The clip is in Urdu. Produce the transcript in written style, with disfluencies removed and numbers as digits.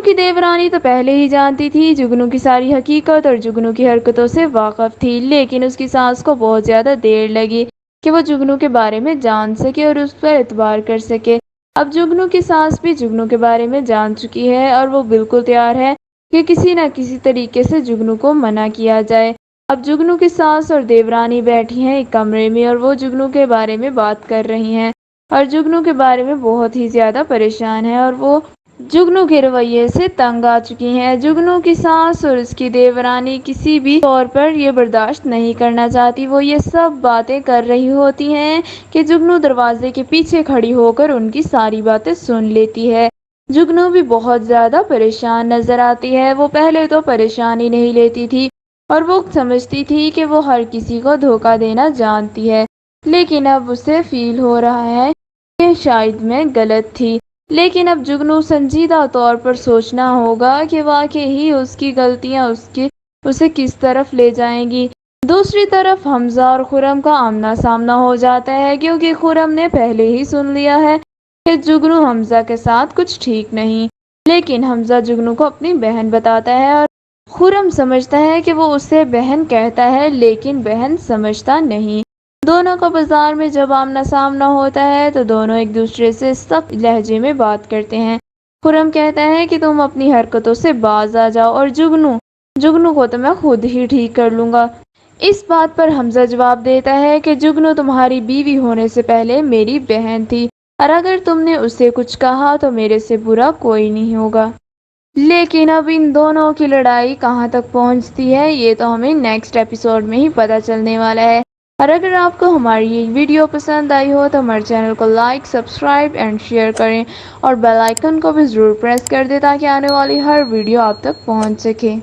کی دیورانی تو پہلے ہی جانتی تھی، جگنو کی ساری حقیقت اور جگنو کی حرکتوں سے واقف تھی، لیکن اس کی ساس کو بہت زیادہ دیر لگی کہ وہ جگنو کے بارے میں جان سکے اور اس پر اعتبار کر سکے۔ اب جگنو کی ساس بھی جگنو کے بارے میں جان چکی ہے اور وہ بالکل تیار ہے کہ کسی نہ کسی طریقے سے جگنو کو منع کیا جائے۔ اب جگنو کی ساس اور دیورانی بیٹھی ہیں ایک کمرے میں اور وہ جگنو کے بارے میں بات کر رہی ہیں اور جگنو کے بارے میں بہت ہی زیادہ پریشان ہے اور وہ جگنو کے رویے سے تنگ آ چکی ہیں۔ جگنو کی ساس اور اس کی دیورانی کسی بھی طور پر یہ برداشت نہیں کرنا چاہتی، وہ یہ سب باتیں کر رہی ہوتی ہیں کہ جگنو دروازے کے پیچھے کھڑی ہو کر ان کی ساری باتیں سن لیتی ہے۔ جگنو بھی بہت زیادہ پریشان نظر آتی ہے، وہ پہلے تو پریشانی نہیں لیتی تھی اور وہ سمجھتی تھی کہ وہ ہر کسی کو دھوکہ دینا جانتی ہے، لیکن اب اسے فیل ہو رہا ہے کہ شاید میں غلط تھی۔ لیکن اب جگنو سنجیدہ طور پر سوچنا ہوگا کہ واقعی ہی اس کی غلطیاں اسے کس طرف لے جائیں گی۔ دوسری طرف حمزہ اور خرم کا آمنا سامنا ہو جاتا ہے کیونکہ خرم نے پہلے ہی سن لیا ہے کہ جگنو حمزہ کے ساتھ کچھ ٹھیک نہیں، لیکن حمزہ جگنو کو اپنی بہن بتاتا ہے اور خرم سمجھتا ہے کہ وہ اسے بہن کہتا ہے لیکن بہن سمجھتا نہیں۔ دونوں کا بازار میں جب آمنا سامنا ہوتا ہے تو دونوں ایک دوسرے سے سخت لہجے میں بات کرتے ہیں۔ خرم کہتا ہے کہ تم اپنی حرکتوں سے باز آ جاؤ اور جگنو کو تو میں خود ہی ٹھیک کر لوں گا۔ اس بات پر حمزہ جواب دیتا ہے کہ جگنو تمہاری بیوی ہونے سے پہلے میری بہن تھی اور اگر تم نے اسے کچھ کہا تو میرے سے برا کوئی نہیں ہوگا۔ لیکن اب ان دونوں کی لڑائی کہاں تک پہنچتی ہے یہ تو ہمیں نیکسٹ ایپیسوڈ میں ہی پتہ چلنے والا ہے۔ اور اگر آپ کو ہماری یہ ویڈیو پسند آئی ہو تو ہمارے چینل کو لائک، سبسکرائب اینڈ شیئر کریں اور بیل آئیکن کو بھی ضرور پریس کر دیں تاکہ آنے والی ہر ویڈیو آپ تک پہنچ سکے۔